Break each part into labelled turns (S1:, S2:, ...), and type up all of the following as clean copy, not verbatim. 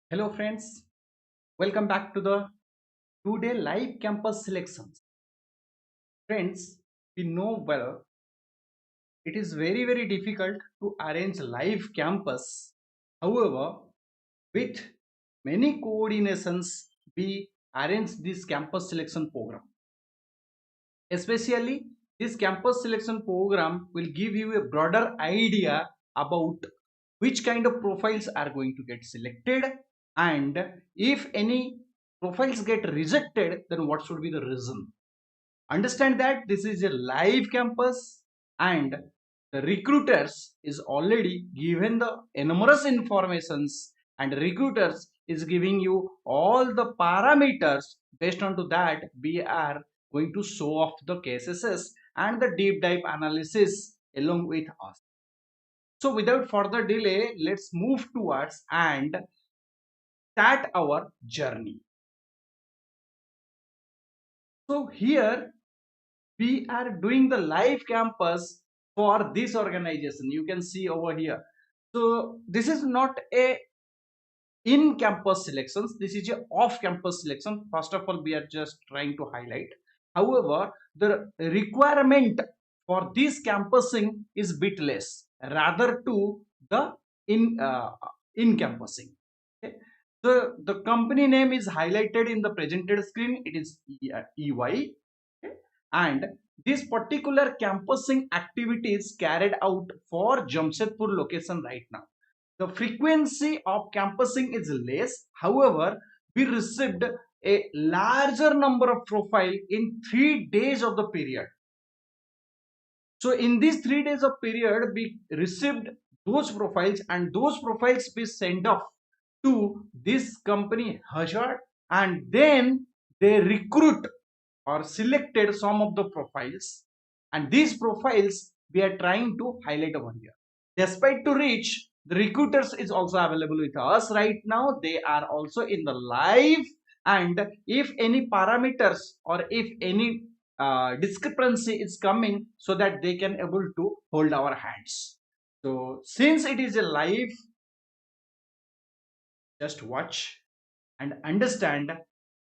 S1: Hello friends, welcome back to the today live campus selections. Friends, we know well it is very difficult to arrange live campus. However, with many coordinations we arrange this campus selection program. Especially this campus selection program will give you a broader idea about which kind of profiles are going to get selected, and if any profiles get rejected, then what should be the reason. Understand that this is a live campus and the recruiters is already given the enormous informations, and recruiters is giving you all the parameters. Based on to that we are going to show off the cases and the deep dive analysis along with us. So without further delay, let's move towards and start our journey. So here we are doing the live campus for this organization. You can see over here. So this is not a in campus selections, this is a off campus selection. First of all, we are just trying to highlight. However, the requirement for this campusing is bit less rather to the in uh, in campusing. Okay. So the company name is highlighted in the presented screen. It is EY. Okay. And this particular campusing activity is carried out for Jamshedpur location right now. The frequency of campusing is less. However, we received a larger number of profile in 3 days of the period. So in these 3 days of period, we received those profiles, and those profiles we sent off to this company Hazard, and then they recruit or selected some of the profiles, and these profiles we are trying to highlight over here. Despite to reach, the recruiters is also available with us right now. They are also in the live, and if any parameters or if any discrepancy is coming, so that they can able to hold our hands. So since it is a live, just watch and understand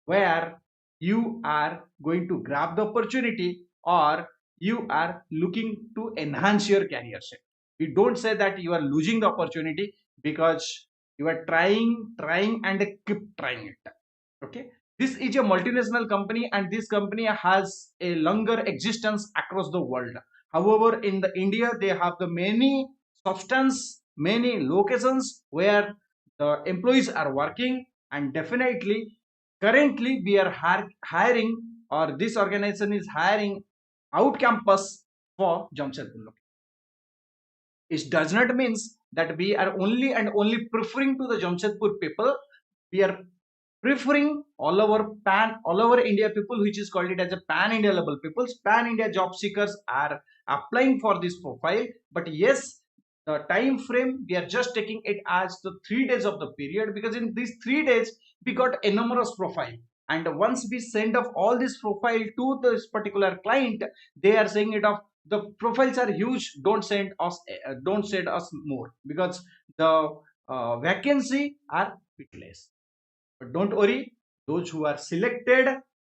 S1: where you are going to grab the opportunity, or you are looking to enhance your career set. We don't say that you are losing the opportunity, because you are trying and keep trying it. Okay. This is a multinational company, and this company has a longer existence across the world. However, in the India they have the many substance, many locations where the employees are working, and definitely currently we are hiring, or this organization is hiring out campus for Jamshedpur. It does not means that we are only and only preferring to the Jamshedpur people. We are preferring all over India people, which is called it as a pan India level people. Pan India job seekers are applying for this profile. But yes, the time frame we are just taking it as the 3 days of the period, because in these 3 days we got enormous profile, and once we send off all this profile to this particular client, they are saying it of the profiles are huge, don't send us more, because the vacancy are bit less. But don't worry, those who are selected,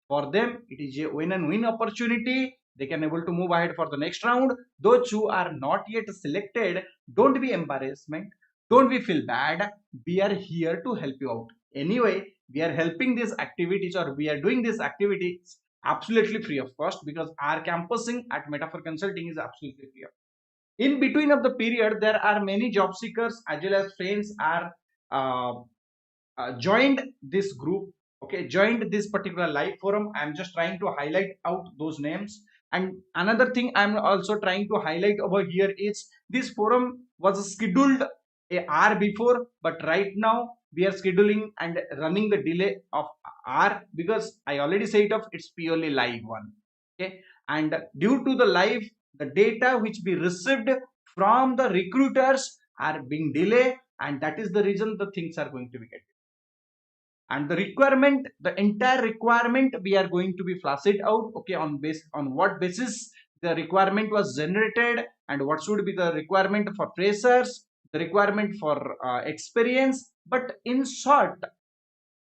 S1: for them it is a win and win opportunity. They can able to move ahead for the next round. Those who are not yet selected, don't be embarrassment, don't be feel bad. We are here to help you out. Anyway, we are helping these activities, or we are doing these activities absolutely free of cost, because our campusing at Metaphor Consulting is absolutely free. In between of the period, there are many job seekers as well as friends are uh, joined this group. Okay, joined this particular live forum. I'm just trying to highlight out those names. And another thing I'm also trying to highlight over here is this forum was scheduled a hour before, but right now we are scheduling and running the delay of hour, because I already said of it's purely live one. Okay, and due to the live, the data which we received from the recruiters are being delayed, and that is the reason the things are going to be getting. And the requirement, the entire requirement we are going to be flash it out. Okay, on what basis the requirement was generated, and what should be the requirement for freshers, the requirement for experience, but in short,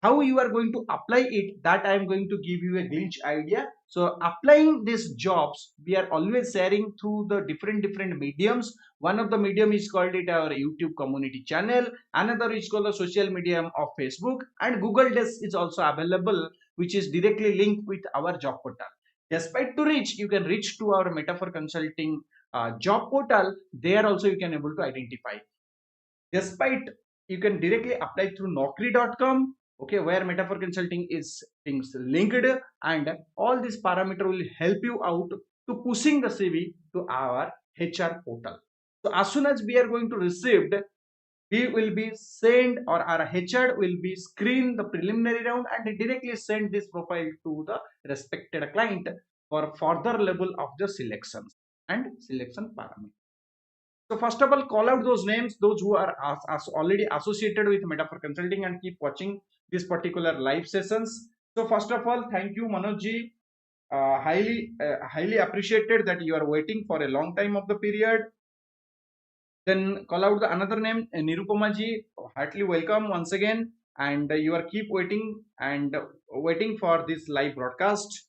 S1: how you are going to apply it, that I am going to give you a glitch idea. So applying these jobs, we are always sharing through the different mediums. One of the medium is called it our YouTube community channel, another is called the social medium of Facebook, and Google Desk is also available, which is directly linked with our job portal. Despite to reach, you can reach to our Metaphor Consulting job portal. There also you can able to identify. Despite, you can directly apply through naukri.com, okay, where Metaphor Consulting is things linked, and all these parameter will help you out to pushing the CV to our HR portal. So as soon as we are going to receive, we will be send, or our HR will be screen the preliminary round and directly send this profile to the respected client for further level of the selections and selection parameter. So first of all, call out those names, those who are as already associated with Metaphor Consulting and keep watching this particular live sessions. So first of all, thank you, Manojji. Highly appreciated that you are waiting for a long time of the period. Then call out the another name, Nirupama ji. Heartily welcome once again, and you are keep waiting and waiting for this live broadcast.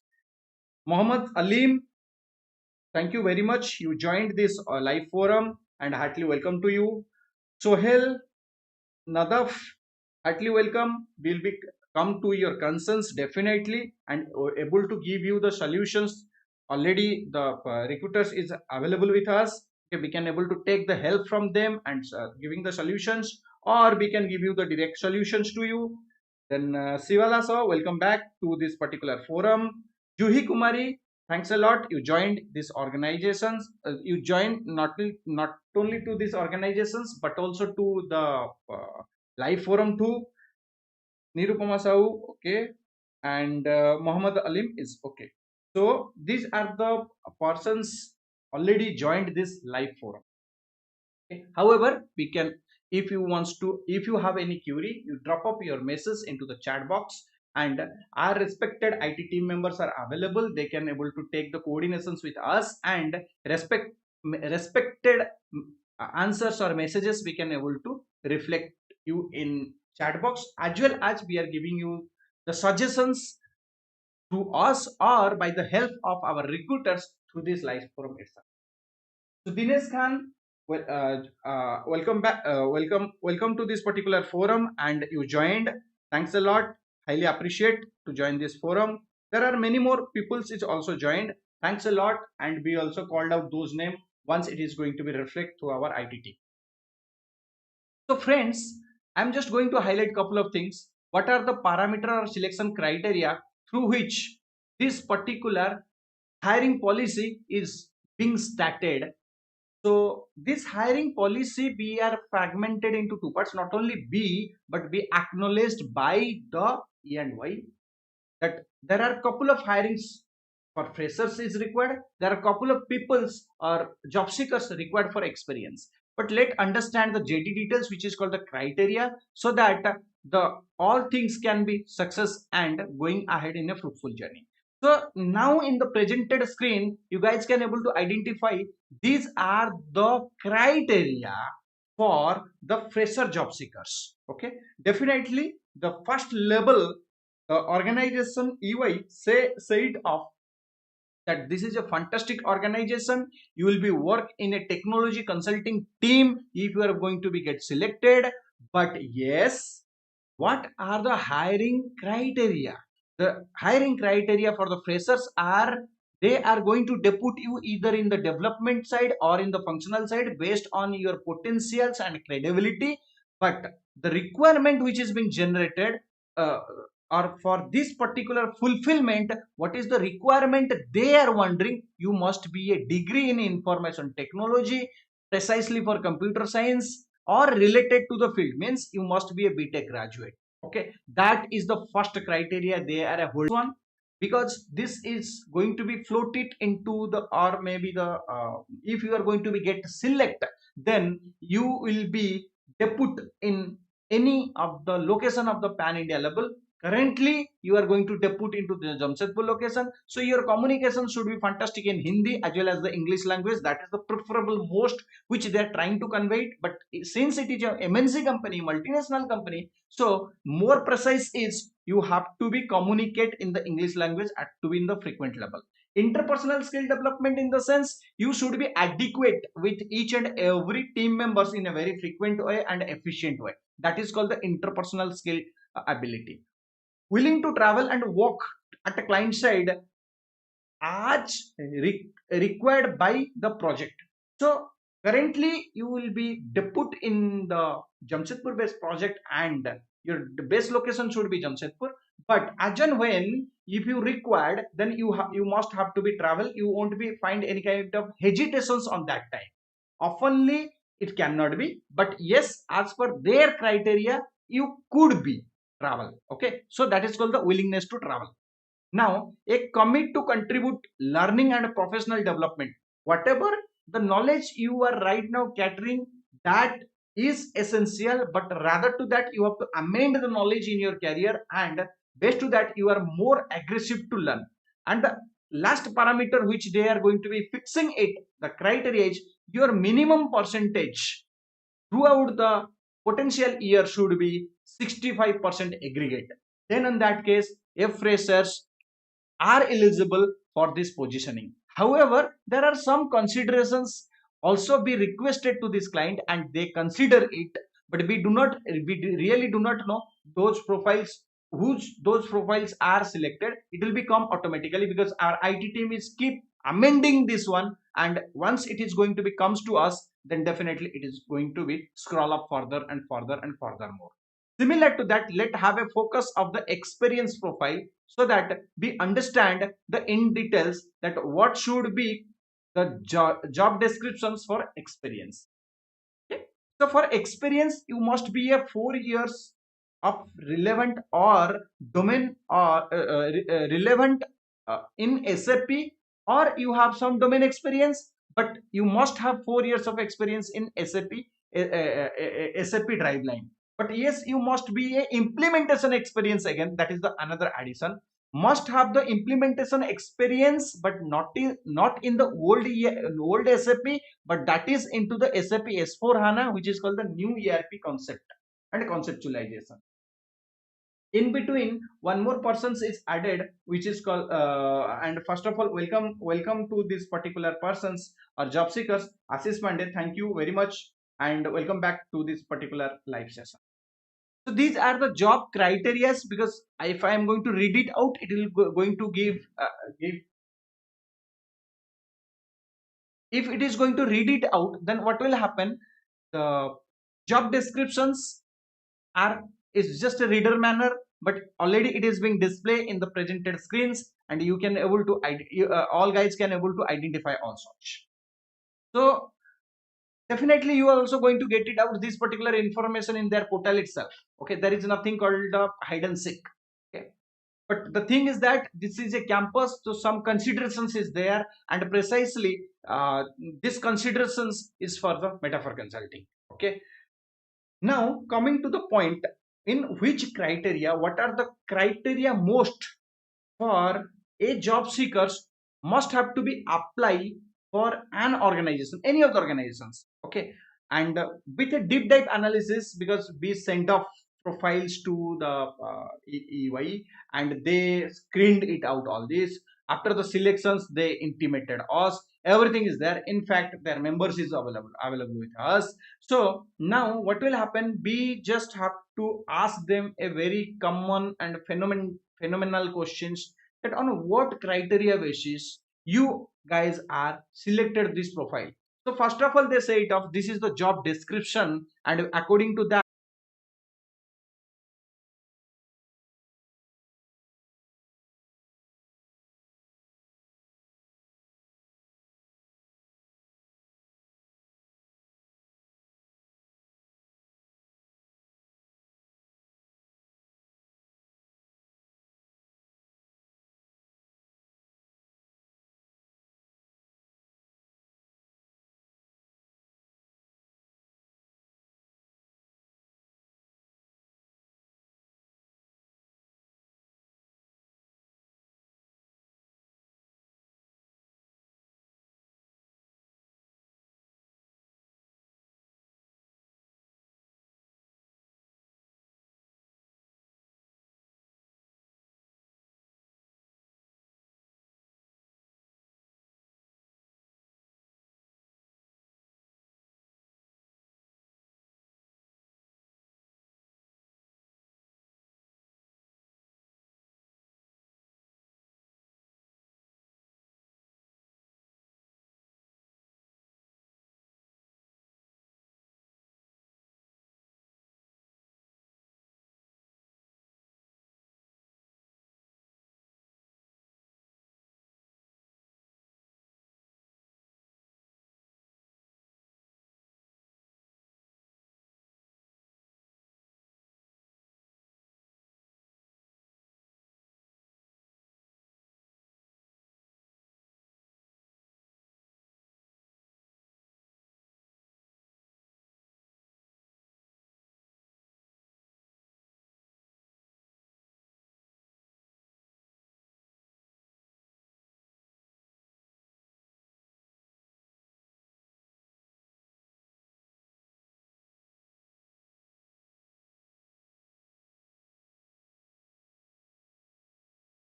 S1: Mohammed Alim, thank you very much. You joined this live forum, and heartily welcome to you. Sohel Nadaf, heartily welcome. We'll be come to your concerns definitely and able to give you the solutions. Already the recruiters is available with us. Okay, we can able to take the help from them and giving the solutions, or we can give you the direct solutions to you. Then Sivala sir, welcome back to this particular forum. Juhi Kumari, thanks a lot. You joined these organizations. You joined not only to these organizations but also to the live forum too. Nirupama Sahu, okay, and Muhammad Alim is okay. So these are the persons already joined this live forum. Okay. However, we can, if you wants to, if you have any query, you drop up your message into the chat box, and our respected IT team members are available. They can able to take the coordinations with us, and respected answers or messages we can able to reflect you in chat box, as well as we are giving you the suggestions to us or by the help of our recruiters through this live forum itself. So Dinesh Khan, welcome back. Welcome to this particular forum, and you joined. Thanks a lot. Highly appreciate to join this forum. There are many more peoples is also joined. Thanks a lot, and we also called out those names once it is going to be reflect to our ITT. So friends, I'm just going to highlight couple of things. What are the parameter or selection criteria through which this particular hiring policy is being started? So this hiring policy, we are fragmented into two parts, not only B, but be acknowledged by the E and Y, that there are a couple of hirings for freshers is required. There are a couple of peoples or job seekers required for experience. But let understand the JD details, which is called the criteria, so that the all things can be success and going ahead in a fruitful journey. So now in the presented screen, you guys can able to identify these are the criteria for the fresher job seekers. Okay, definitely the first level, the organization EY said of that this is a fantastic organization. You will be work in a technology consulting team if you are going to be get selected. But yes, what are the hiring criteria? The hiring criteria for the freshers are, they are going to depute you either in the development side or in the functional side based on your potentials and credibility. But the requirement which is being generated, uh, or for this particular fulfillment, what is the requirement they are wondering? You must be a degree in information technology, precisely for computer science or related to the field, means you must be a BTech graduate. Okay, that is the first criteria they are a hold one, because this is going to be floated into the, or maybe the if you are going to be get select, then you will be deput in any of the location of the pan India level. Currently you are going to deput into the Jamshedpur location, so your communication should be fantastic in Hindi as well as the English language. That is the preferable most which they are trying to convey it. But since it is a MNC company, multinational company, so more precise is you have to be communicate in the English language at to be in the frequent level. Interpersonal skill development in the sense you should be adequate with each and every team members in a very frequent way and efficient way. That is called the interpersonal skill ability. Willing to travel and work at a client side as required by the project. So currently you will be put in the Jamshedpur based project and your base location should be Jamshedpur. But as and when if you required, then you must have to be travel. You won't be find any kind of hesitations on that time. Oftenly it cannot be, but yes, as per their criteria, you could be travel. Okay, so that is called the willingness to travel. Now, a commit to contribute learning and professional development. Whatever the knowledge you are right now catering, that is essential, but rather to that, you have to amend the knowledge in your career, and based to that, you are more aggressive to learn. And the last parameter which they are going to be fixing it, the criteria is your minimum percentage throughout the potential year should be 65% aggregate. Then in that case, if freshers are eligible for this positioning. However, there are some considerations also be requested to this client and they consider it, but we really do not know those profiles whose those profiles are selected. It will become automatically because our IT team is keep amending this one, and once it is going to be comes to us, then definitely it is going to be scroll up further and further and further more. Similar to that, let have a focus of the experience profile so that we understand the in details that what should be the job descriptions for experience. Okay. So for experience, you must be a 4 years of relevant or domain or relevant in SAP, or you have some domain experience, but you must have 4 years of experience in SAP SAP driveline. But yes, you must be a implementation experience again. That is the another addition. Must have the implementation experience, but not in the old SAP, but that is into the SAP S4 HANA, which is called the new ERP concept and conceptualization. In between, one more person is added, which is called, and first of all, welcome to this particular persons or job seekers. Ashish Pandey, thank you very much, and welcome back to this particular live session. So these are the job criterias because if I am going to read it out, it will going to give if it is going to read it out, then what will happen? The job descriptions are is just a reader manner, but already it is being displayed in the presented screens, and you can able to all guys can able to identify all such. So definitely you are also going to get it out this particular information in their portal itself. Okay, there is nothing called hide and seek. Okay, but the thing is that this is a campus, so some considerations is there, and precisely this considerations is for the metaphor consulting. Okay, now coming to the point, in which criteria, what are the criteria most for a job seekers must have to be apply for an organization, any of the organizations. Okay, and with a deep dive analysis, because we sent off profiles to the EY and they screened it out all this. After the selections, they intimated us. Everything is there. In fact, their members is available with us. So now what will happen? We just have to ask them a very common and phenomenal questions, that on what criteria basis you guys are selected this profile. So first of all, they say it of this is the job description, and according to that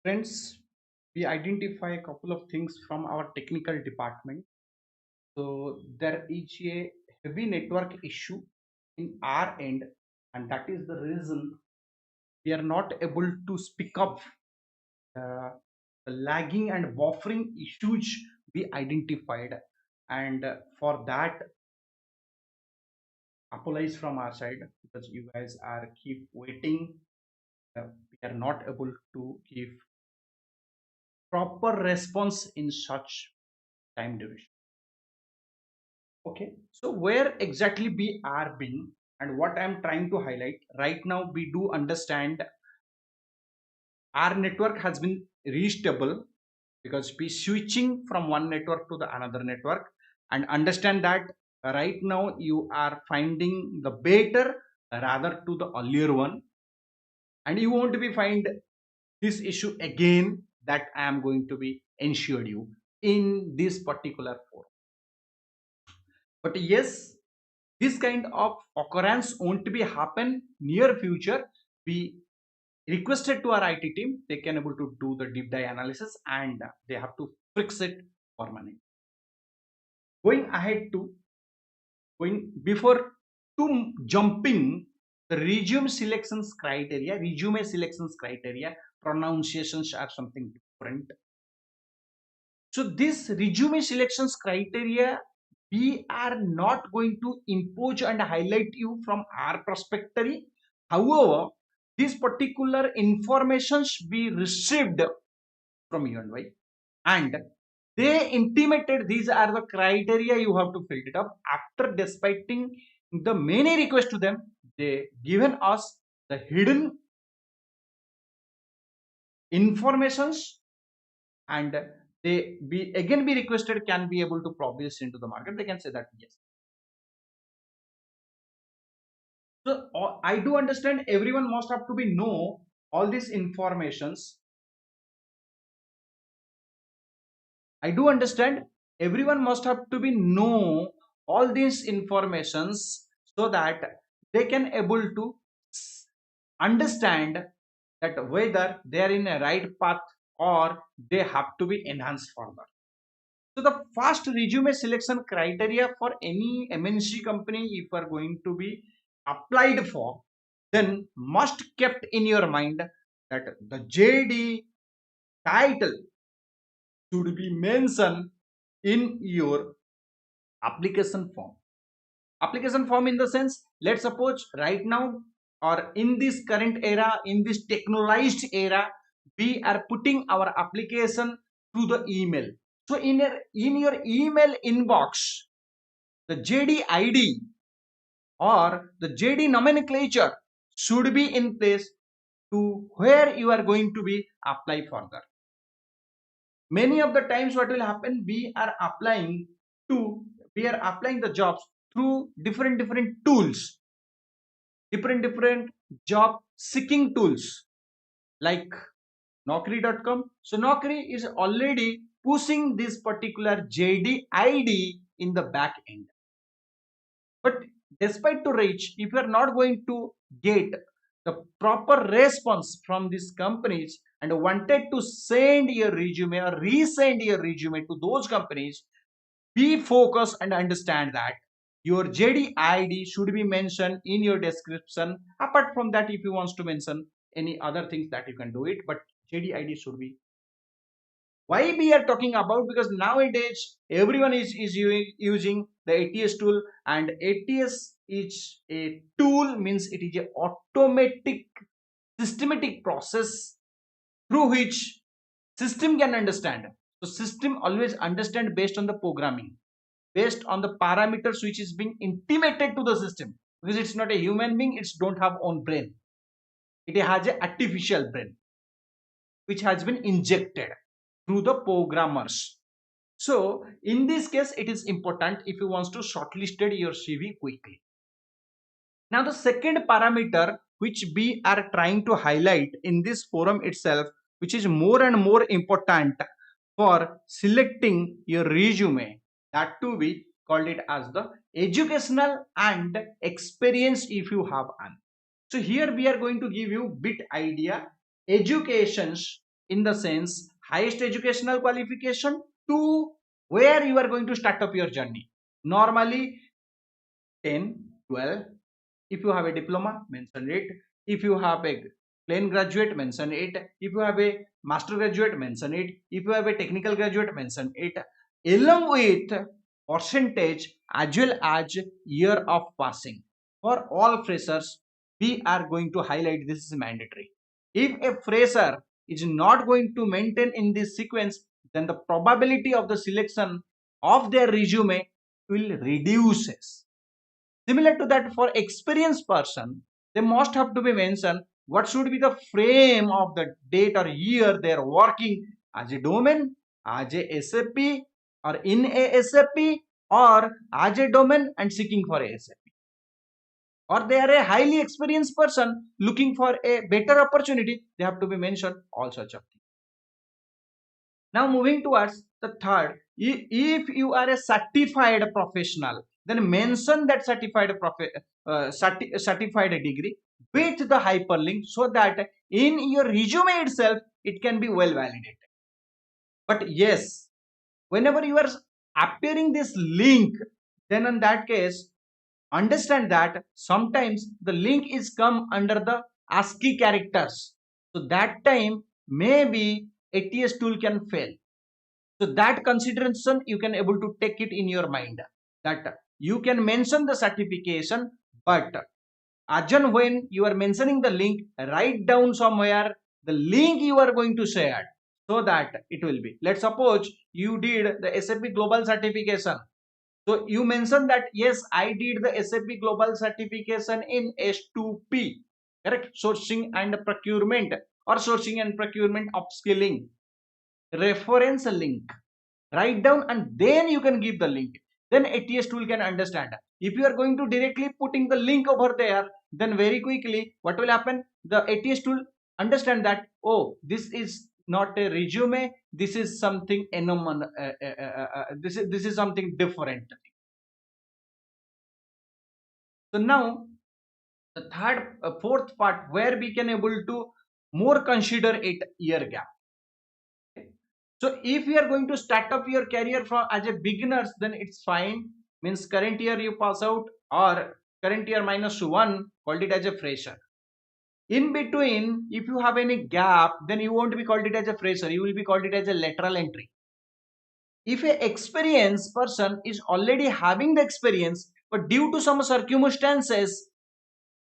S1: Friends, we identify a couple of things from our technical department. So there is a heavy network issue in our end, and that is the reason we are not able to speak up uh, the lagging and buffering issues we identified. And for that, apologize from our side because you guys are keep waiting. We are not able to give proper response in such time duration. Okay, so where exactly we are being and what I'm trying to highlight right now, we do understand our network has been restable because we switching from one network to the another network, and understand that right now you are finding the better rather to the earlier one, and you won't be find this issue again that I am going to be ensured you in this particular forum. But yes, this kind of occurrence won't be happen near future. We requested to our IT team, they can able to do the deep dive analysis and they have to fix it permanently. Going ahead to going before to jumping the resume selections criteria, pronunciations are something different. So this resume selections criteria, we are not going to impose and highlight you from our perspective. However, these particular informations be received from you and Y, and they intimated these are the criteria you have to fill it up. After despiting the many requests to them, they given us the hidden informations, and they be again be requested can be able to publish into the market. They can say that yes. So I do understand everyone must have to be know all these informations. I do understand everyone must have to be know all these informations so that they can able to understand that whether they are in a right path or they have to be enhanced further. So the first resume selection criteria for any MNC company, if you are going to be applied for, then must kept in your mind that the JD title should be mentioned in your application form. Application form in the sense, let's suppose right now or in this current era, in this technologized era, we are putting our application through the email. So in your email inbox, the JD ID or the JD nomenclature should be in place to where you are going to be apply further. Many of the times what will happen, we are applying the jobs through different tools, different job seeking tools like Naukri.com. So Naukri is already pushing this particular JD ID in the back end. But despite to reach, if you are not going to get the proper response from these companies and wanted to send your resume or resend your resume to those companies, be focused and understand that your JD ID should be mentioned in your description. Apart from that, if you want to mention any other things that you can do it, but JD ID should be. Why we are talking about, because nowadays everyone is using the ATS tool, and ATS is a tool, means it is a automatic systematic process through which system can understand. So system always understand based on the programming, based on the parameters which is being intimated to the system, because it's not a human being, it's don't have own brain, it has a artificial brain which has been injected through the programmers. So in this case, it is important if you want to shortlisted your CV quickly. Now the second parameter which we are trying to highlight in this forum itself, which is more and more important for selecting your resume, that to be called it as the educational and experience if you have an. So here we are going to give you bit idea educations in the sense highest educational qualification to where you are going to start up your journey. Normally 10, 12. If you have a diploma, mention it. If you have a plain graduate, mention it. If you have a master graduate, mention it. If you have a technical graduate, mention it. Along with percentage as well as year of passing. For all freshers, we are going to highlight this is mandatory. If a fresher is not going to maintain in this sequence, then the probability of the selection of their resume will reduces. Similar to that, for experienced person, they must have to be mentioned what should be the frame of the date or year they are working as a domain, as a SAP, or in a SAP, or as a domain and seeking for a SAP. Or they are a highly experienced person looking for a better opportunity, they have to be mentioned all such of things. Now moving towards the third, if you are a certified professional, then mention that certified degree with the hyperlink so that in your resume itself it can be well validated. But yes, whenever you are appearing this link, then in that case, understand that sometimes the link is come under the ASCII characters. So that time maybe ATS tool can fail. So that consideration you can able to take it in your mind that you can mention the certification, but again when you are mentioning the link, write down somewhere the link you are going to share so that it will be. Let's suppose you did the SAP Global certification. So you mentioned that yes, I did the SAP Global certification in S2P, correct? Sourcing and procurement or sourcing and procurement upskilling. Reference link, write down and then you can give the link. Then ATS tool can understand. If you are going to directly putting the link over there, then very quickly what will happen, the ATS tool understand that, oh, this is not a resume, this is something this is something different. So now the fourth part where we can able to more consider it year gap. So if you are going to start up your career from as a beginners, then it's fine. Means current year you pass out or current year -1, called it as a fresher. In between, if you have any gap, then you won't be called it as a fresher. You will be called it as a lateral entry. If a experienced person is already having the experience, but due to some circumstances,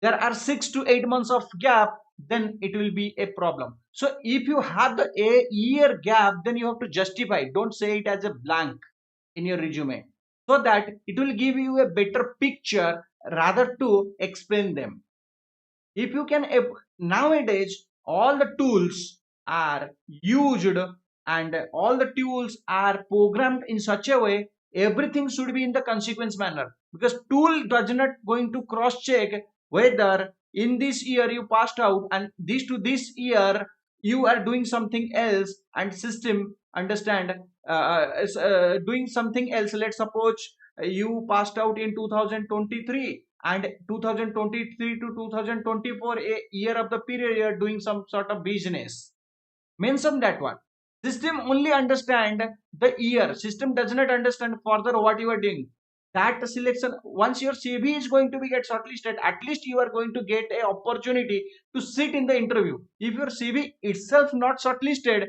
S1: there are 6 to 8 months of gap, then it will be a problem. So if you have the a year gap, then you have to justify, don't say it as a blank in your resume, so that it will give you a better picture rather to explain them. If you can, nowadays all the tools are used and all the tools are programmed in such a way everything should be in the consequence manner, because tool does not going to cross check whether in this year you passed out and this to this year you are doing something else and system understand doing something else. Let's suppose you passed out in 2023 and 2023 to 2024 a year of the period you are doing some sort of business, mention that one. System only understand the year, system does not understand further what you are doing. That selection, once your CV is going to be get shortlisted, at least you are going to get a opportunity to sit in the interview. If your CV itself not shortlisted,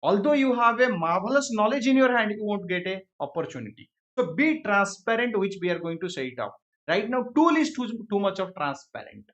S1: although you have a marvelous knowledge in your hand, you won't get a opportunity. So be transparent, which we are going to say it out right now. Tool is too much of transparent.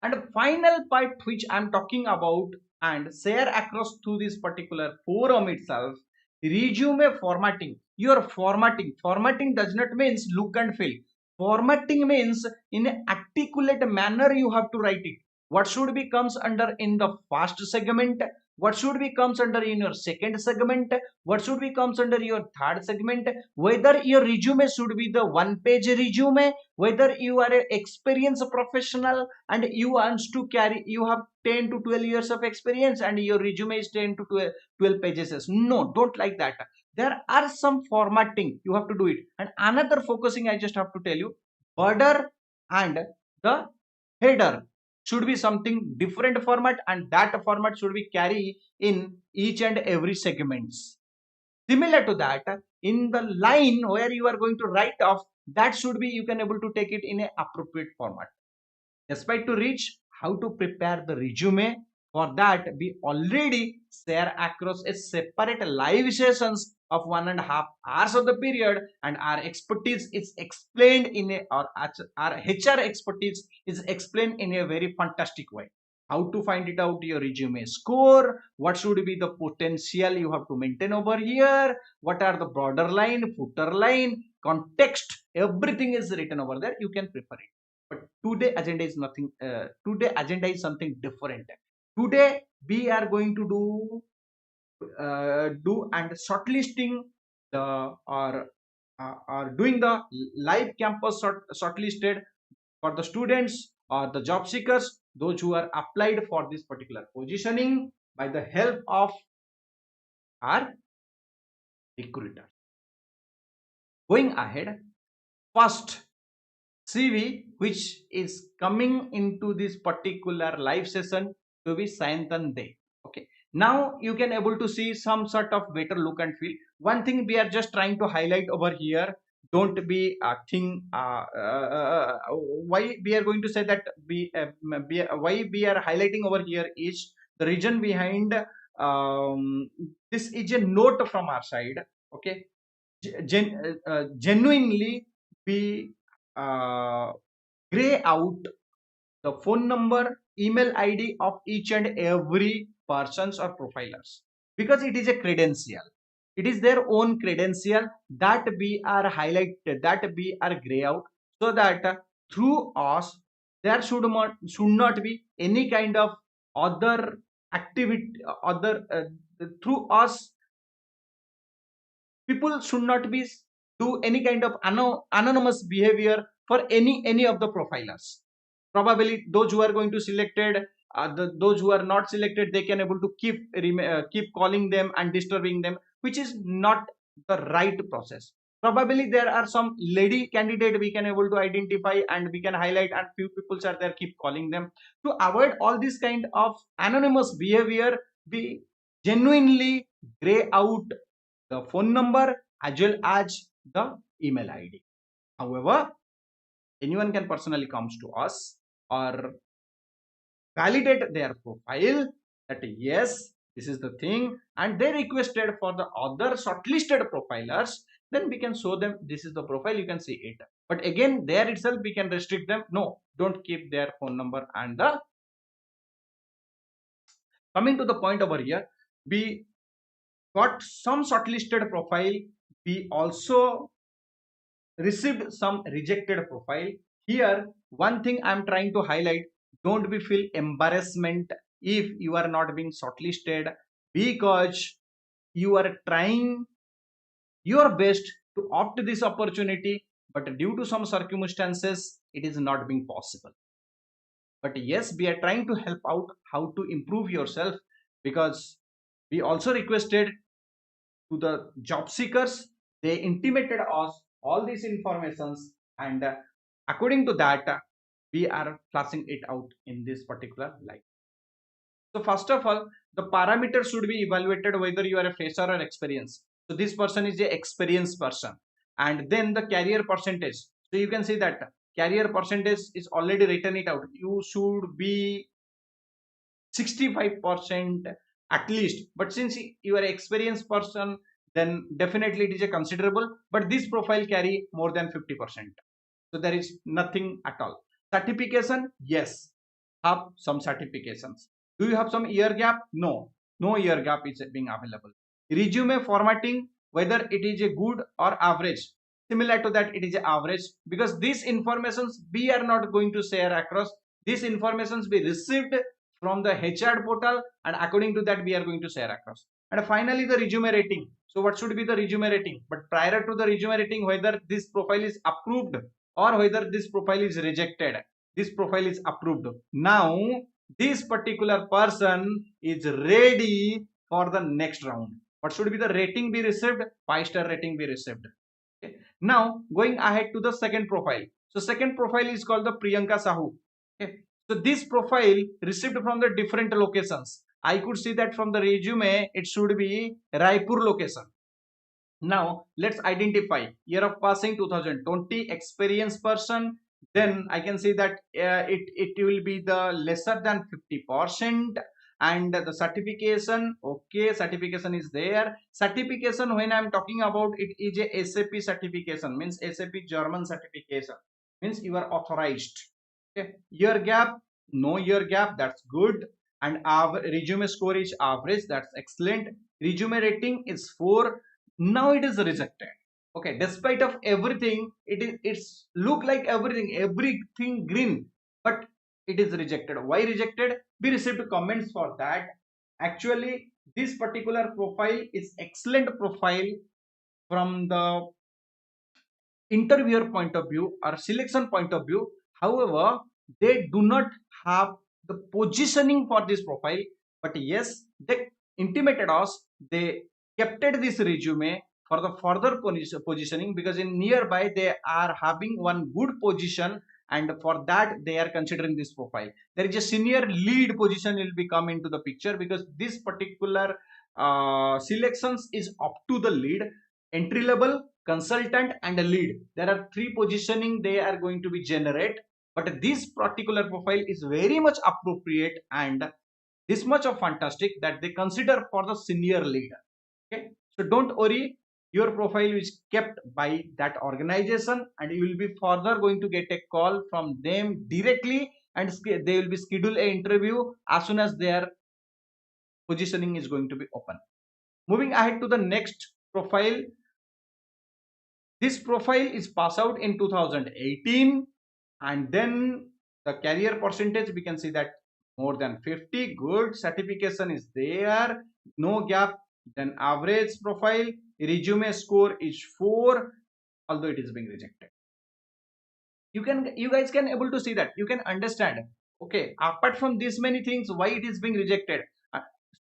S1: And the final part which I'm talking about and share across to this particular forum itself, resume formatting. Your formatting does not means look and feel. Formatting means in an articulate manner you have to write it. What should be comes under in the first segment, what should be comes under in your second segment, what should be comes under your third segment, whether your resume should be the one page resume, whether you are an experienced professional and you want to carry, you have 10 to 12 years of experience and your resume is 10 to 12 pages. No, don't like that. There are some formatting you have to do it. And another focusing I just have to tell you, border and the header. should be something different format, and that format should be carry in each and every segments. Similar to that, in the line where you are going to write off, that should be, you can able to take it in a appropriate format. Despite to reach how to prepare the resume, for that we already share across a separate live sessions of 1.5 hours of the period, and our expertise is explained in a, or our HR expertise is explained in a very fantastic way. How to find it out your resume score, what should be the potential you have to maintain over here, what are the border line, footer line, context, everything is written over there, you can prepare it. But today agenda is nothing, today agenda is something different. Today we are going to do and shortlisting the, or doing the live campus shortlisted for the students or the job seekers, those who are applied for this particular positioning by the help of our recruiter. Going ahead, first CV which is coming into this particular live session to be Sayantan Day. Okay. Now you can able to see some sort of better look and feel. One thing we are just trying to highlight over here. Don't be think why we are going to say that why we are highlighting over here is the reason behind, this is a note from our side. Okay, genuinely we gray out the phone number, email ID of each and every persons or profilers, because it is a credential. It is their own credential that we are highlighted, that we are gray out, so that through us there should not be any kind of other activity, other through us people should not be do any kind of anonymous behavior for any of the profilers. Probably those who are going to selected, those who are not selected, they can able to keep calling them and disturbing them, which is not the right process. Probably there are some lady candidate we can able to identify and we can highlight, and few people are there keep calling them. To avoid all this kind of anonymous behavior, we genuinely gray out the phone number as well as the email ID. However, anyone can personally comes to us or validate their profile that yes, this is the thing, and they requested for the other shortlisted profilers, then we can show them this is the profile, you can see it. But again, there itself we can restrict them, no, don't keep their phone number. And the coming to the point over here, we got some shortlisted profile, we also received some rejected profile. Here one thing I'm trying to highlight, don't be feel embarrassment if you are not being shortlisted, because you are trying your best to opt this opportunity, but due to some circumstances it is not being possible. But yes, we are trying to help out how to improve yourself, because we also requested to the job seekers, they intimated us all these informations, and according to that, we are flashing it out in this particular light. So first of all, the parameters should be evaluated whether you are a fresher or experienced. So this person is a experienced person. And then the career percentage, so you can see that career percentage is already written it out, you should be 65% at least. But since you are an experienced person, then definitely it is a considerable, but this profile carry more than 50%. So there is nothing at all. Certification, yes, have some certifications. Do you have some year gap? No, no year gap is being available. Resume formatting, whether it is a good or average, similar to that it is a average, because these informations we are not going to share across. These informations we received from the HR portal, and according to that we are going to share across. And finally the resume rating. So what should be the resume rating? But prior to the resume rating, whether this profile is approved or whether this profile is rejected, this profile is approved. Now this particular person is ready for the next round. What should be the rating be received? 5-star rating be received. Okay. Now going ahead to the second profile. So second profile is called the Priyanka Sahu. Okay. So this profile received from the different locations. I could see that from the resume, it should be Raipur location. Now let's identify year of passing 2020, experienced person. Then I can see that it will be the lesser than 50%. And the certification, okay, certification is there. Certification, when I'm talking about it, is a SAP certification, means SAP German certification, means you are authorized. Okay, year gap, no year gap, that's good. And our resume score is average, that's excellent. Resume rating is 4. Now it is rejected. Okay, despite of everything, it's look like everything green, but it is rejected. Why rejected? We received comments for that. Actually, this particular profile is excellent profile from the interviewer point of view or selection point of view. However, they do not have the positioning for this profile, but yes, they intimated us, they kept this resume for the further positioning, because in nearby they are having one good position, and for that they are considering this profile. There is a senior lead position will be come into the picture, because this particular selections is up to the lead, entry level, consultant, and a lead. There are three positioning they are going to be generate, but this particular profile is very much appropriate and this much of fantastic that they consider for the senior leader. Okay, so don't worry, your profile is kept by that organization and you will be further going to get a call from them directly, and they will be schedule a interview as soon as their positioning is going to be open. Moving ahead to the next profile. This profile is passed out in 2018, and then the career percentage, we can see that more than 50, good. Certification is there, no gap. Then average profile, resume score is 4, although it is being rejected. You guys can able to see that, you can understand. Okay, apart from these many things, why it is being rejected.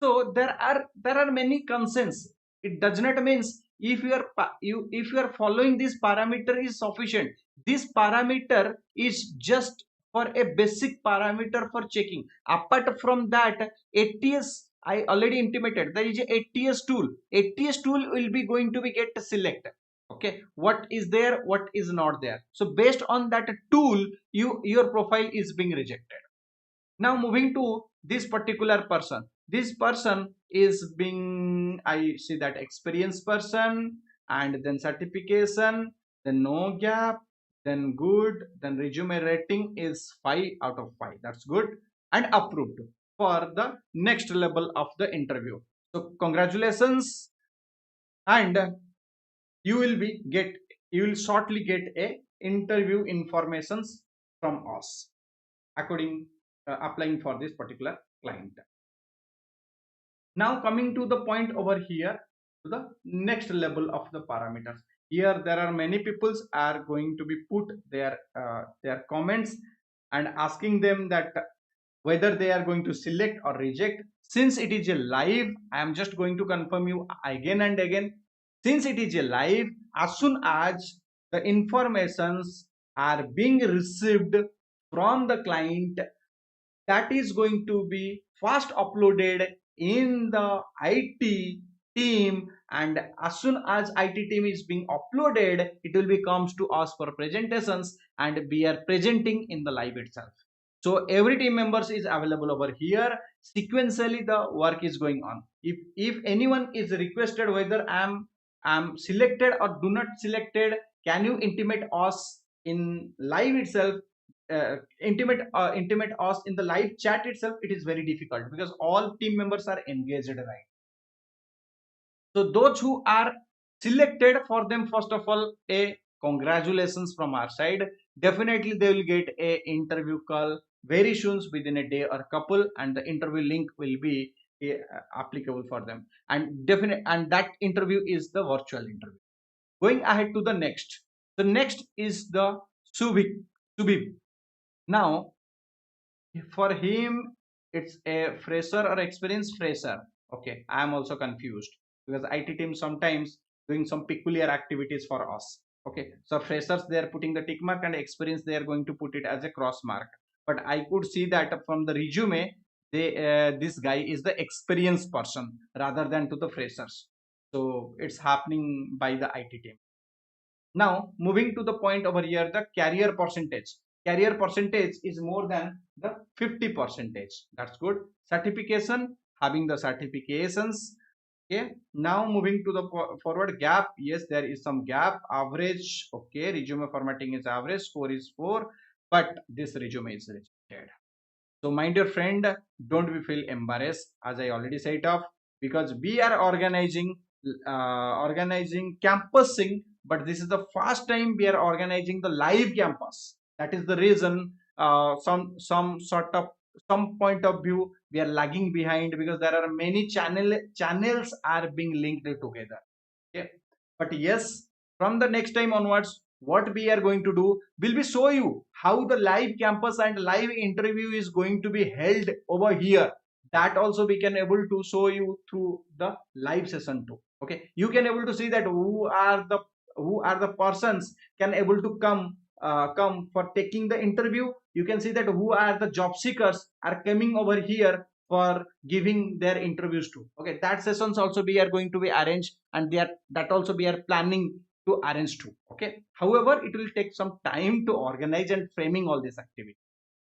S1: So there are many concerns. It does not means if if you are following this parameter is sufficient. This parameter is just for a basic parameter for checking. Apart from that, ATS, I already intimated, there is a ATS tool. ATS tool will be going to be get select. Okay, what is there, what is not there. So based on that tool, your profile is being rejected. Now moving to this particular person. This person is being, I see that experienced person, and then certification, then no gap, then good, then resume rating is 5 out of 5. That's good and approved for the next level of the interview. So congratulations, and you will be get you will shortly get a interview informations from us according applying for this particular client. Now coming to the point over here, to the next level of the parameters. Here there are many peoples are going to be put their comments and asking them that whether they are going to select or reject. Since it is a live, I am just going to confirm you again and again. Since it is a live, as soon as the informations are being received from the client, that is going to be fast uploaded in the IT team, and as soon as IT team is being uploaded, it will be comes to us for presentations, and we are presenting in the live itself. So every team members is available over here. Sequentially the work is going on. If anyone is requested whether I'm selected or do not selected, can you intimate us in live itself, intimate us in the live chat itself. It is very difficult because all team members are engaged, right? So those who are selected, for them first of all a congratulations from our side. Definitely they will get a interview call very soon, within a day or couple, and the interview link will be applicable for them, and definite, and that interview is the virtual interview. Going ahead to the next. The next is the Subib. Now for him it's a fresher or experienced fresher. Okay, I am also confused because IT team sometimes doing some peculiar activities for us. Okay, so freshers they are putting the tick mark, and experience they are going to put it as a cross mark. but I could see that from the resume, this guy is the experienced person rather than to the freshers. So it's happening by the IT team. Now, moving to the point over here, the career percentage. Career percentage is more than the 50 percentage. That's good. Certification, having the certifications. Okay. Now moving to the forward gap. Yes, there is some gap. Average. Okay. Resume formatting is average. Score is 4. But this resume is rejected. So, my dear friend, don't we feel embarrassed, as I already said off, because we are organizing campusing, but this is the first time we are organizing the live campus. That is the reason. Some sort of some point of view we are lagging behind, because there are many channels are being linked together. Okay, but yes, from the next time onwards, what we are going to do will be show you how the live campus and live interview is going to be held over here. That also we can able to show you through the live session too. Okay, you can able to see that who are the persons can able to come for taking the interview. You can see that who are the job seekers are coming over here for giving their interviews to. Okay, that sessions also we are going to be arranged, and that also we are planning to arrange too. Okay, however, it will take some time to organize and framing all this activity,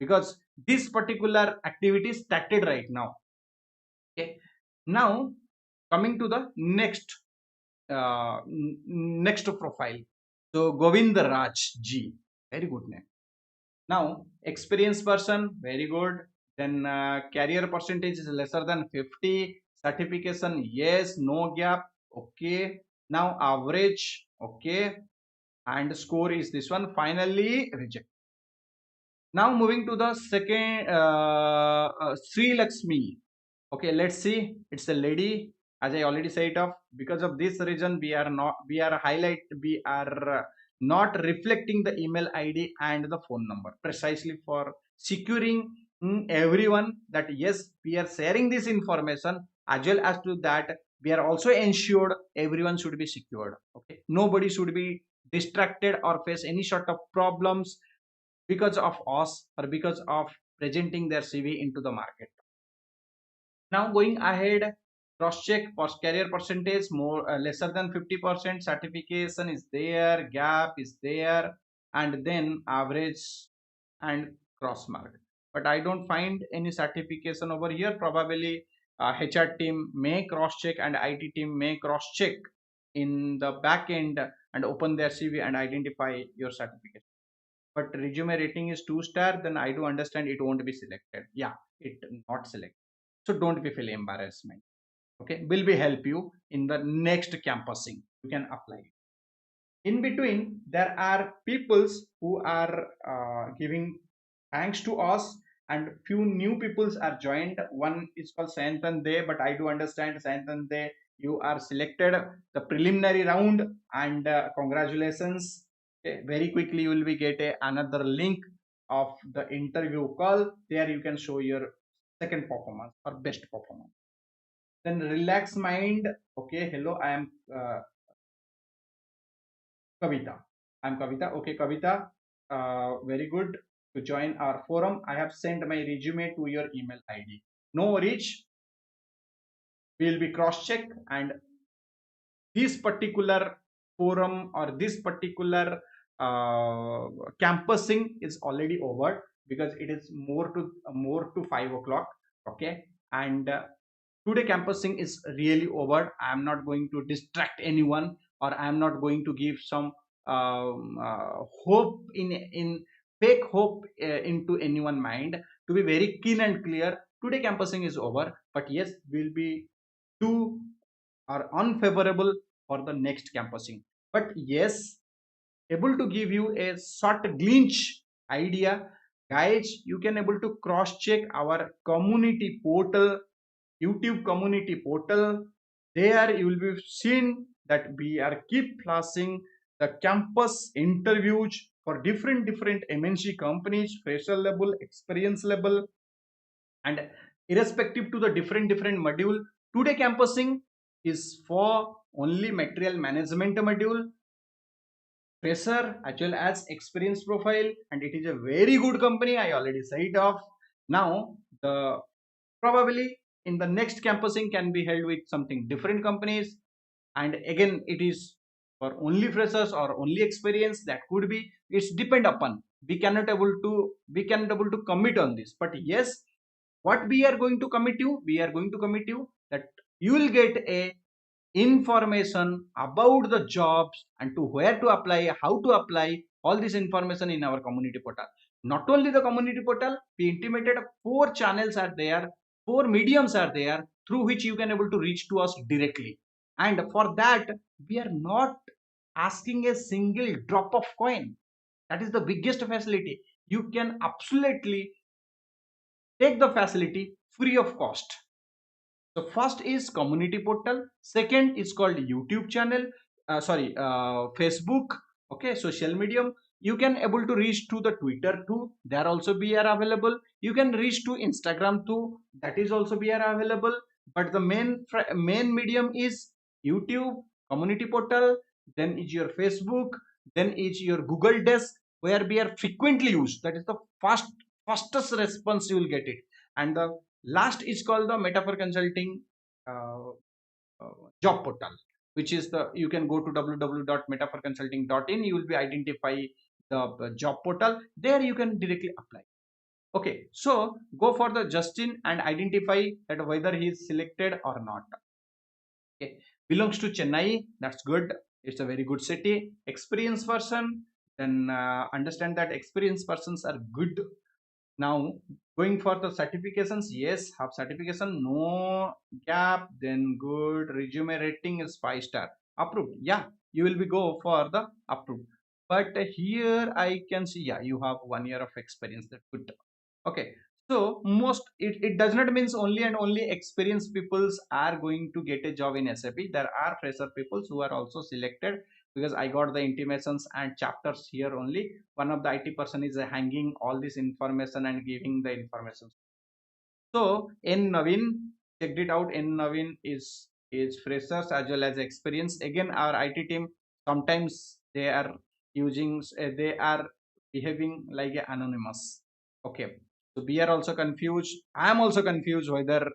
S1: because this particular activity started right now. Okay, now coming to the next profile. So Govind Raj G, very good name. Now, experienced person, very good. Then career percentage is lesser than 50. Certification, yes, no gap. Okay. Now, average, okay. And score is this one. Finally, reject. Now, moving to the second, Sri Lakshmi. Okay, let's see. It's a lady. As I already said of, because of this reason, we are not reflecting the email ID and the phone number, precisely for securing everyone that yes, we are sharing this information, as well as to that we are also ensured everyone should be secured. Okay, nobody should be distracted or face any sort of problems because of us or because of presenting their CV into the market. Now going ahead, cross check for career percentage, more lesser than 50%. Certification is there, gap is there, and then average and cross mark. But I don't find any certification over here. Probably HR team may cross check and IT team may cross check in the back end and open their CV and identify your certificate. But resume rating is 2 star, then I do understand it won't be selected. Yeah, it not selected. So don't be feel embarrassment. Okay, will be help you in the next campusing. You can apply. In between, there are peoples who are giving thanks to us, and few new peoples are joined. One is called Santan Day, but I do understand Santan Day. You are selected the preliminary round, and congratulations. Okay, very quickly you will be get another link of the interview call. There you can show your second performance or best performance. Then relax mind. Okay, hello, I am Kavita. I'm Kavita. Okay, Kavita, very good to join our forum. I have sent my resume to your email ID. No worries, we will be cross-check, and this particular forum or this particular campusing is already over, because it is more to 5 o'clock. Okay, and today campusing is really over. I am not going to distract anyone, or I am not going to give some hope in fake hope into anyone mind. To be very keen and clear, today campusing is over, but yes, will be two are unfavorable for the next campusing. But yes, able to give you a short glimpse idea. Guys, you can able to cross check our community portal, YouTube community portal. There you will be seen that we are keep flashing the campus interviews for different MNC companies, fresher level, experience level, and irrespective to the different module. Today campusing is for only material management module. fresher as well as experience profile, and it is a very good company. I already said off. Now the probably in the next campusing can be held with something different companies, and again it is for only freshers or only experience, that could be, it's depend upon, we cannot able to commit on this. But yes, what we are going to commit you, we are going to commit you that you will get a information about the jobs and to where to apply, how to apply, all this information in our community portal. Not only the community portal, we intimated four channels are there, four mediums are there through which you can able to reach to us directly. And for that, we are not asking a single drop of coin. That is the biggest facility. You can absolutely take the facility free of cost. So first is community portal. Second is called YouTube channel. Facebook. Okay, social medium. You can able to reach to the Twitter too. There also be are available. You can reach to Instagram too. That is also be are available. But the main medium is YouTube, community portal. Then is your Facebook. Then is your Google Desk, where we are frequently used. That is the fastest response you will get it. And the last is called the Metaphor Consulting uh, job portal, which is the, you can go to www.metaphorconsulting.in. You will be identify the job portal. There you can directly apply. Okay, so go for the Justin and identify that whether he is selected or not. Okay, belongs to Chennai. That's good. It's a very good city. Experienced person. Then understand that experienced persons are good. Now going for the certifications, yes, have certification, no gap, then good. Resume rating is 5 star, approved. Yeah, you will be go for the approved. But here I can see, yeah, you have 1 year of experience. That's good. Okay, so it does not means only and only experienced peoples are going to get a job in SAP. There are fresher peoples who are also selected, because I got the intimations and chapters here only. One of the IT person is hanging all this information and giving the information. So N Naveen, checked it out. N Naveen is freshers as well as experience. Again, our IT team sometimes they are they are behaving like a anonymous. Okay, so we are also confused. I am also confused whether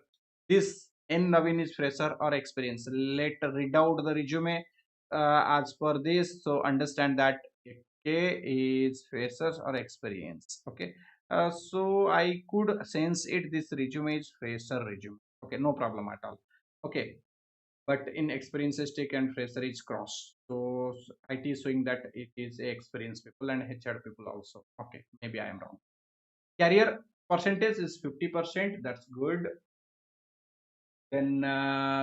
S1: this N Naveen is fresher or experience. Let read out the resume as per this. So understand that K is freshers or experience. Okay, so I could sense it. This resume is fresher resume. Okay, no problem at all. Okay, but in experiences take and fresher is cross. So IT is showing that it is a experienced people and HR people also. Okay, maybe I am wrong. Career percentage is 50%. That's good. Then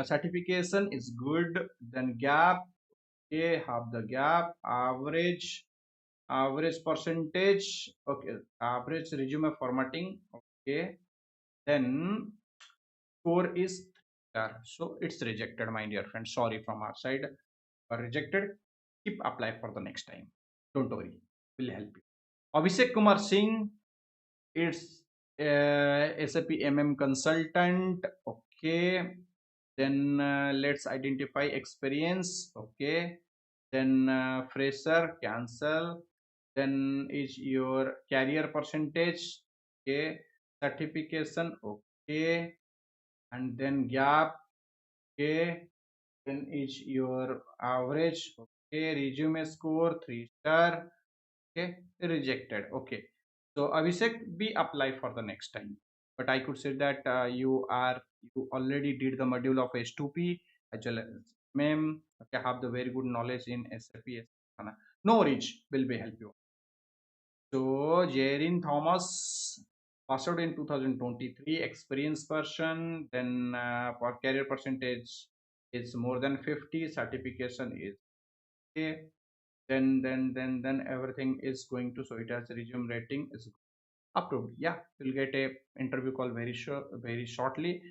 S1: certification is good. Then gap. Okay, have the gap. Average percentage. Okay, average resume formatting. Okay, then score is star. So it's rejected, my dear friend. Sorry from our side. Rejected. Keep apply for the next time. Don't worry. We'll help you. Abhishek Kumar Singh. It's SAP MM consultant. Okay. Then let's identify experience. Okay. Then fresher, cancel. Then is your career percentage. Okay. Certification. Okay. And then gap. Okay, then is your average. Okay, resume score 3 star. Okay, rejected. Okay, so Abhishek, we apply for the next time. But I could say that you already did the module of H2P as well as MEM. Okay, have the very good knowledge in SAP. No reach will be help you. So Jarin Thomas passed out in 2023, experienced person. Then for career percentage is more than 50. Certification is okay. Then everything is going to, so it has resume rating is approved. Yeah, you'll get a interview call very shortly.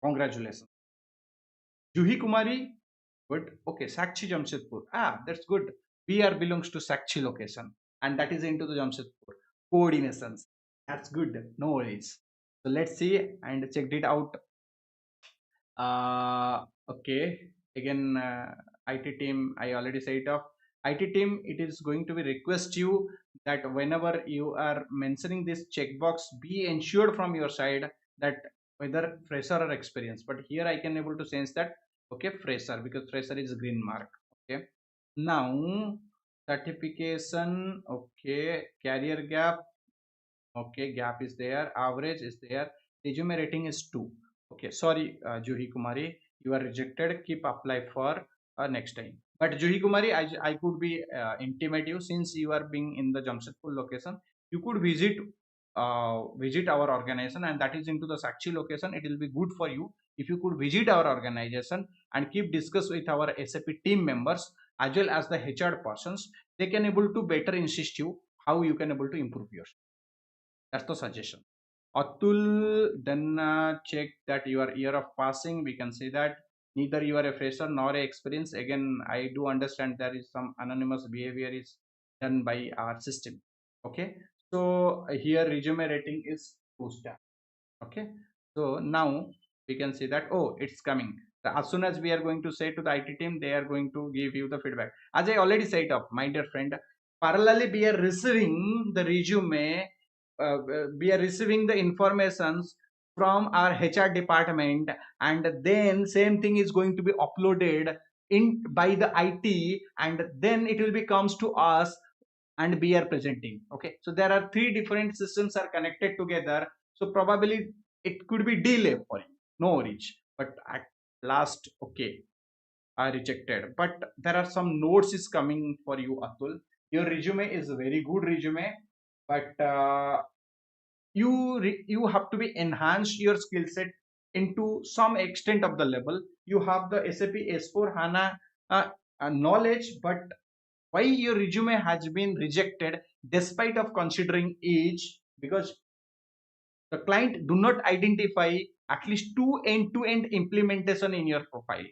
S1: Congratulations. Juhi Kumari, good. Okay, Sakchi Jamshedpur. Ah, that's good. We are belongs to Sakchi location, and that is into the Jamshedpur. Coordinations. That's good. No worries. So let's see and check it out. Okay. Again, IT team. I already said it off. IT team, it is going to be request you that whenever you are mentioning this checkbox, be ensured from your side that whether fresher or experience. But here I can able to sense that okay, fresher, because fresher is green mark. Okay, now certification, okay, career gap, okay, gap is there, average is there, resume rating is 2. Okay, sorry, Juhi Kumari, you are rejected, keep apply for next time. But Juhi Kumari, I could be intimate you, since you are being in the Jamshedpur location, you could visit our organization, and that is into the Sakchi location. It will be good for you if you could visit our organization and keep discuss with our SAP team members as well as the HR persons. They can able to better insist you how you can able to improve yourself. That's the suggestion. Atul, then check that your year of passing. We can say that neither you are a fresher nor a experience. Again, I do understand there is some anonymous behavior is done by our system. Okay, so here resume rating is 2 star. Okay, so now we can see that oh, it's coming. So as soon as we are going to say to the IT team, they are going to give you the feedback. As I already said up, my dear friend, parallelly we are receiving the resume, we are receiving the informations from our HR department, and then same thing is going to be uploaded in by the IT, and then it will be comes to us and we are presenting. Okay, so there are three different systems are connected together, so probably it could be delay for you, no worries. But at last, okay, I rejected, but there are some notes is coming for you, Atul. Your resume is a very good resume, but you have to be enhance your skill set into some extent of the level. You have the SAP S4 HANA knowledge, but why your resume has been rejected despite of considering age? Because the client do not identify at least two end-to-end implementation in your profile.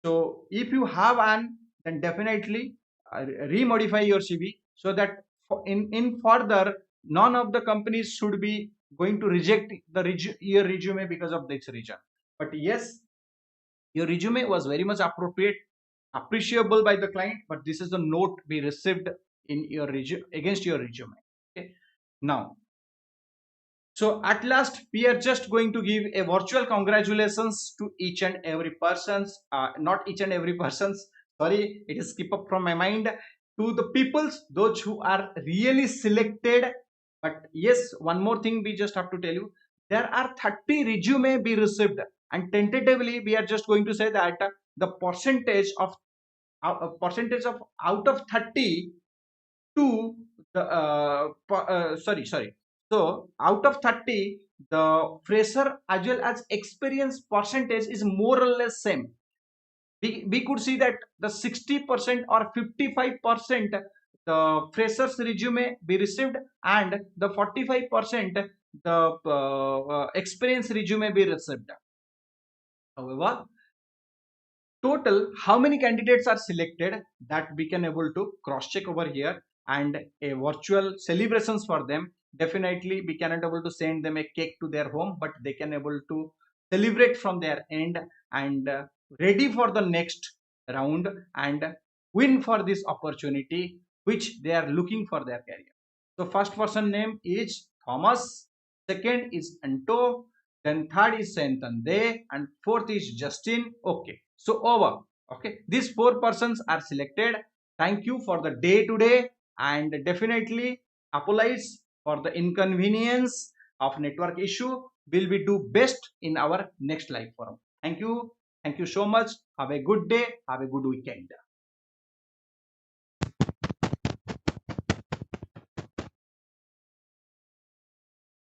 S1: So if you have an, then definitely remodify your CV, so that in further none of the companies should be going to reject your resume because of this reason. But yes, your resume was very much appreciable by the client, but this is the note we received in your resume against your resume. Okay, now, so at last we are just going to give a virtual congratulations to each and every persons, not each and every persons, sorry, it is skip up from my mind, to the peoples those who are really selected. But yes, one more thing we just have to tell you, there are 30 resume be received, and tentatively we are just going to say that the percentage of out of 30 to the sorry, so out of 30, the fresher as well as experience percentage is more or less same. We could see that the 60% or 55% the freshers resume be received, and the 45% the experience resume be received. However, total how many candidates are selected, that we can able to cross check over here, and a virtual celebrations for them. Definitely we cannot able to send them a cake to their home, but they can able to celebrate from their end, and ready for the next round, and win for this opportunity which they are looking for their career. So first person name is Thomas, second is Anto, then third is Sentande, and fourth is Justin. Okay, so over. Okay, these four persons are selected. Thank you for the day today, and definitely apologize for the inconvenience of network issue. Will we do best in our next live forum? Thank you. Thank you so much. Have a good day. Have a good weekend.